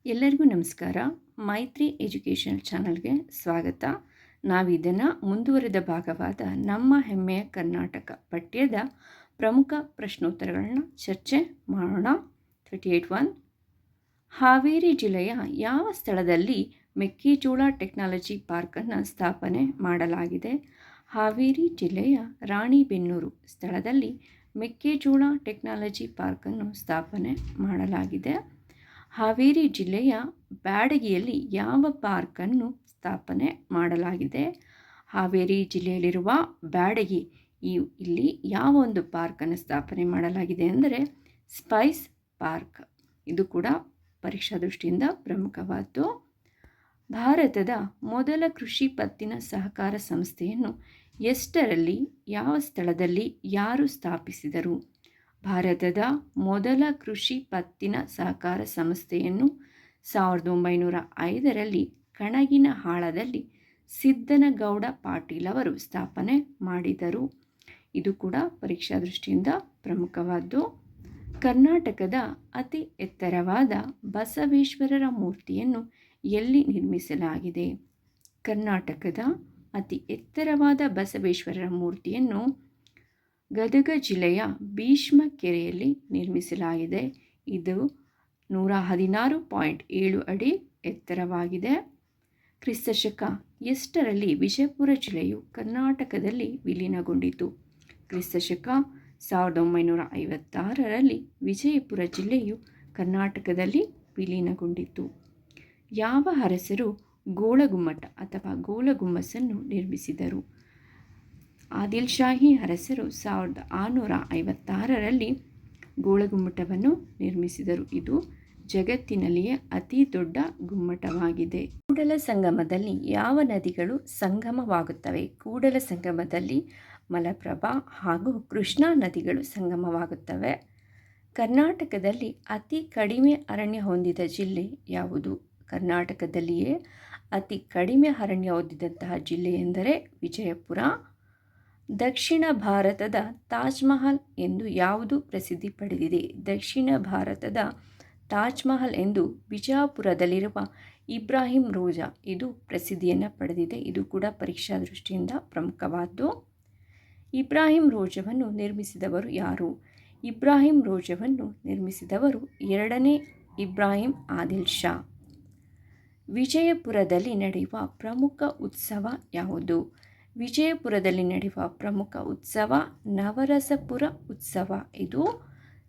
ಎಲ್ಲರಿಗೂ ನಮಸ್ಕಾರ. ಮೈತ್ರಿ ಎಜುಕೇಷನ್ ಚಾನಲ್ಗೆ ಸ್ವಾಗತ. ನಾವಿದನ್ನು ಮುಂದುವರಿದ ಭಾಗವಾದ ನಮ್ಮ ಹೆಮ್ಮೆಯ ಕರ್ನಾಟಕ ಪಠ್ಯದ ಪ್ರಮುಖ ಪ್ರಶ್ನೋತ್ತರಗಳನ್ನ ಚರ್ಚೆ ಮಾಡೋಣ. 38.1 ಹಾವೇರಿ ಜಿಲ್ಲೆಯ ಯಾವ ಸ್ಥಳದಲ್ಲಿ ಮೆಕ್ಕೆಜೋಳ ಟೆಕ್ನಾಲಜಿ ಪಾರ್ಕನ್ನು ಸ್ಥಾಪನೆ ಮಾಡಲಾಗಿದೆ? ಹಾವೇರಿ ಜಿಲ್ಲೆಯ ರಾಣಿಬೆನ್ನೂರು ಸ್ಥಳದಲ್ಲಿ ಮೆಕ್ಕೆಜೋಳ ಟೆಕ್ನಾಲಜಿ ಪಾರ್ಕನ್ನು ಸ್ಥಾಪನೆ ಮಾಡಲಾಗಿದೆ. ಹಾವೇರಿ ಜಿಲ್ಲೆಯ ಬ್ಯಾಡಗಿಯಲ್ಲಿ ಯಾವ ಪಾರ್ಕನ್ನು ಸ್ಥಾಪನೆ ಮಾಡಲಾಗಿದೆ? ಹಾವೇರಿ ಜಿಲ್ಲೆಯಲ್ಲಿರುವ ಬ್ಯಾಡಗಿ ಇಲ್ಲಿ ಯಾವ ಒಂದು ಪಾರ್ಕನ್ನು ಸ್ಥಾಪನೆ ಮಾಡಲಾಗಿದೆ ಅಂದರೆ ಸ್ಪೈಸ್ ಪಾರ್ಕ್. ಇದು ಕೂಡ ಪರೀಕ್ಷಾ ದೃಷ್ಟಿಯಿಂದ ಪ್ರಮುಖವಾದ್ದು. ಭಾರತದ ಮೊದಲ ಕೃಷಿ ಪತ್ತಿನ ಸಹಕಾರ ಸಂಸ್ಥೆಯನ್ನು ಎಷ್ಟರಲ್ಲಿ ಯಾವ ಸ್ಥಳದಲ್ಲಿ ಯಾರು ಸ್ಥಾಪಿಸಿದರು? ಭಾರತದ ಮೊದಲ ಕೃಷಿ ಪತ್ತಿನ ಸಹಕಾರ ಸಂಸ್ಥೆಯನ್ನು 1905ರಲ್ಲಿ ಕಣಗಿನಹಾಳದಲ್ಲಿ ಸಿದ್ದನಗೌಡ ಪಾಟೀಲ್ ಅವರು ಸ್ಥಾಪನೆ ಮಾಡಿದರು. ಇದು ಕೂಡ ಪರೀಕ್ಷಾ ದೃಷ್ಟಿಯಿಂದ ಪ್ರಮುಖವಾದ್ದು. ಕರ್ನಾಟಕದ ಅತಿ ಎತ್ತರವಾದ ಬಸವೇಶ್ವರರ ಮೂರ್ತಿಯನ್ನು ಎಲ್ಲಿ ನಿರ್ಮಿಸಲಾಗಿದೆ? ಕರ್ನಾಟಕದ ಅತಿ ಎತ್ತರವಾದ ಬಸವೇಶ್ವರರ ಮೂರ್ತಿಯನ್ನು ಗದಗ ಜಿಲ್ಲೆಯ ಭೀಷ್ಮಕೆರೆಯಲ್ಲಿ ನಿರ್ಮಿಸಲಾಗಿದೆ. ಇದು 116.7 ಅಡಿ ಎತ್ತರವಾಗಿದೆ. ಕ್ರಿಸ್ತಶಕ ಎಷ್ಟರಲ್ಲಿ ವಿಜಯಪುರ ಜಿಲ್ಲೆಯು ಕರ್ನಾಟಕದಲ್ಲಿ ವಿಲೀನಗೊಂಡಿತು? ಕ್ರಿಸ್ತಶಕ 1956ರಲ್ಲಿ ವಿಜಯಪುರ ಜಿಲ್ಲೆಯು ಕರ್ನಾಟಕದಲ್ಲಿ ವಿಲೀನಗೊಂಡಿತು. ಯಾವ ಅರಸರು ಗೋಳಗುಮ್ಮಟ ಅಥವಾ ಗೋಲಗುಮ್ಮಸನ್ನು ನಿರ್ಮಿಸಿದರು? ಆದಿಲ್ ಶಾಹಿ ಅರಸರು 1656ರಲ್ಲಿ ಗೋಳಗುಮ್ಮಟವನ್ನು ನಿರ್ಮಿಸಿದರು. ಇದು ಜಗತ್ತಿನಲ್ಲಿಯೇ ಅತಿ ದೊಡ್ಡ ಗುಮ್ಮಟವಾಗಿದೆ. ಕೂಡಲ ಸಂಗಮದಲ್ಲಿ ಯಾವ ನದಿಗಳು ಸಂಗಮವಾಗುತ್ತವೆ? ಕೂಡಲ ಸಂಗಮದಲ್ಲಿ ಮಲಪ್ರಭಾ ಹಾಗೂ ಕೃಷ್ಣಾ ನದಿಗಳು ಸಂಗಮವಾಗುತ್ತವೆ. ಕರ್ನಾಟಕದಲ್ಲಿ ಅತಿ ಕಡಿಮೆ ಅರಣ್ಯ ಹೊಂದಿದ ಜಿಲ್ಲೆ ಯಾವುದು? ಕರ್ನಾಟಕದಲ್ಲಿಯೇ ಅತಿ ಕಡಿಮೆ ಅರಣ್ಯ ಹೊಂದಿದಂತಹ ಜಿಲ್ಲೆ ಎಂದರೆ ವಿಜಯಪುರ. ದಕ್ಷಿಣ ಭಾರತದ ತಾಜ್ ಮಹಲ್ ಎಂದು ಯಾವುದು ಪ್ರಸಿದ್ಧಿ ಪಡೆದಿದೆ? ದಕ್ಷಿಣ ಭಾರತದ ತಾಜ್ ಮಹಲ್ ಎಂದು ಬಿಜಾಪುರದಲ್ಲಿರುವ ಇಬ್ರಾಹಿಂ ರೋಜಾ ಇದು ಪ್ರಸಿದ್ಧಿಯನ್ನು ಪಡೆದಿದೆ. ಇದು ಕೂಡ ಪರೀಕ್ಷಾ ದೃಷ್ಟಿಯಿಂದ ಪ್ರಮುಖವಾದ್ದು. ಇಬ್ರಾಹಿಂ ರೋಜಾವನ್ನು ನಿರ್ಮಿಸಿದವರು ಯಾರು? ಇಬ್ರಾಹಿಂ ರೋಜಾವನ್ನು ನಿರ್ಮಿಸಿದವರು 2ನೇ ಇಬ್ರಾಹಿಂ ಆದಿಲ್ ಶಾ. ವಿಜಯಪುರದಲ್ಲಿ ನಡೆಯುವ ಪ್ರಮುಖ ಉತ್ಸವ ಯಾವುದು? ವಿಜಯಪುರದಲ್ಲಿ ನಡೆಯುವ ಪ್ರಮುಖ ಉತ್ಸವ ನವರಸಪುರ ಉತ್ಸವ. ಇದು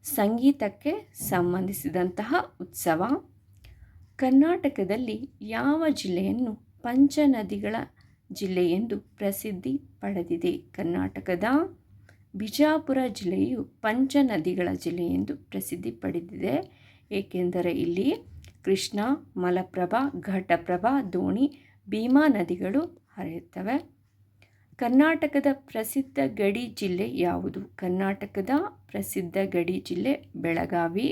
ಸಂಗೀತಕ್ಕೆ ಸಂಬಂಧಿಸಿದಂತಹ ಉತ್ಸವ. ಕರ್ನಾಟಕದಲ್ಲಿ ಯಾವ ಜಿಲ್ಲೆಯನ್ನು ಪಂಚನದಿಗಳ ಜಿಲ್ಲೆ ಎಂದು ಪ್ರಸಿದ್ಧಿ ಪಡೆದಿದೆ? ಕರ್ನಾಟಕದ ಬಿಜಾಪುರ ಜಿಲ್ಲೆಯು ಪಂಚನದಿಗಳ ಜಿಲ್ಲೆ ಎಂದು ಪ್ರಸಿದ್ಧಿ ಪಡೆದಿದೆ. ಏಕೆಂದರೆ ಇಲ್ಲಿ ಕೃಷ್ಣ, ಮಲಪ್ರಭಾ, ಘಟಪ್ರಭಾ, ದೋಣಿ, ಭೀಮಾ ನದಿಗಳು ಹರಿಯುತ್ತವೆ. ಕರ್ನಾಟಕದ ಪ್ರಸಿದ್ಧ ಗಡಿ ಜಿಲ್ಲೆ ಯಾವುದು? ಕರ್ನಾಟಕದ ಪ್ರಸಿದ್ಧ ಗಡಿ ಜಿಲ್ಲೆ ಬೆಳಗಾವಿ.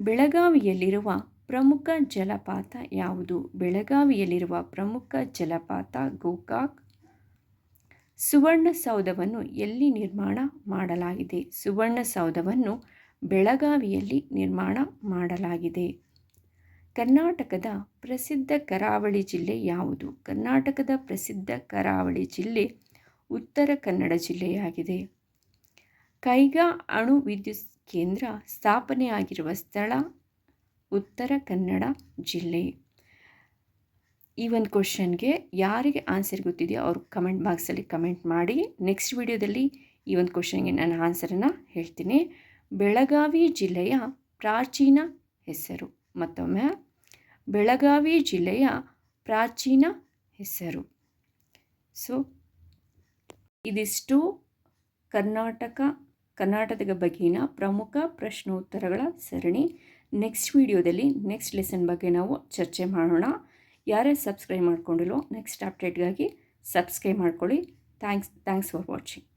ಬೆಳಗಾವಿಯಲ್ಲಿರುವ ಪ್ರಮುಖ ಜಲಪಾತ ಯಾವುದು? ಬೆಳಗಾವಿಯಲ್ಲಿರುವ ಪ್ರಮುಖ ಜಲಪಾತ ಗೋಕಾಕ್. ಸುವರ್ಣಸೌಧವನ್ನು ಎಲ್ಲಿ ನಿರ್ಮಾಣ ಮಾಡಲಾಗಿದೆ? ಸುವರ್ಣಸೌಧವನ್ನು ಬೆಳಗಾವಿಯಲ್ಲಿ ನಿರ್ಮಾಣ ಮಾಡಲಾಗಿದೆ. ಕರ್ನಾಟಕದ ಪ್ರಸಿದ್ಧ ಕರಾವಳಿ ಜಿಲ್ಲೆ ಯಾವುದು? ಕರ್ನಾಟಕದ ಪ್ರಸಿದ್ಧ ಕರಾವಳಿ ಜಿಲ್ಲೆ ಉತ್ತರ ಕನ್ನಡ ಜಿಲ್ಲೆಯಾಗಿದೆ. ಕೈಗಾ ಅಣು ವಿದ್ಯುತ್ ಕೇಂದ್ರ ಸ್ಥಾಪನೆಯಾಗಿರುವ ಸ್ಥಳ ಉತ್ತರ ಕನ್ನಡ ಜಿಲ್ಲೆ. ಈ ಒಂದು ಕ್ವಶನ್ಗೆ ಯಾರಿಗೆ ಆನ್ಸರ್ ಗೊತ್ತಿದೆಯೋ ಅವರು ಕಮೆಂಟ್ ಬಾಕ್ಸಲ್ಲಿ ಕಮೆಂಟ್ ಮಾಡಿ. ನೆಕ್ಸ್ಟ್ ವಿಡಿಯೋದಲ್ಲಿ ಈ ಒಂದು ಕ್ವಶನ್ಗೆ ನಾನು ಆನ್ಸರನ್ನು ಹೇಳ್ತೀನಿ. ಬೆಳಗಾವಿ ಜಿಲ್ಲೆಯ ಪ್ರಾಚೀನ ಹೆಸರು. ಮತ್ತೊಮ್ಮೆ ಬೆಳಗಾವಿ ಜಿಲ್ಲೆಯ ಪ್ರಾಚೀನ ಹೆಸರು. ಸೊ ಇದಿಷ್ಟು ಕರ್ನಾಟಕದ ಬಗೆಗಿನ ಪ್ರಮುಖ ಪ್ರಶ್ನೋತ್ತರಗಳ ಸರಣಿ. ನೆಕ್ಸ್ಟ್ ವಿಡಿಯೋದಲ್ಲಿ ನೆಕ್ಸ್ಟ್ ಲೆಸನ್ ಬಗ್ಗೆ ನಾವು ಚರ್ಚೆ ಮಾಡೋಣ. ಯಾರೇ ಸಬ್ಸ್ಕ್ರೈಬ್ ಮಾಡ್ಕೊಂಡಿಲ್ಲೋ ನೆಕ್ಸ್ಟ್ ಅಪ್ಡೇಟ್ಗಾಗಿ ಸಬ್ಸ್ಕ್ರೈಬ್ ಮಾಡ್ಕೊಳ್ಳಿ. Thanks for watching.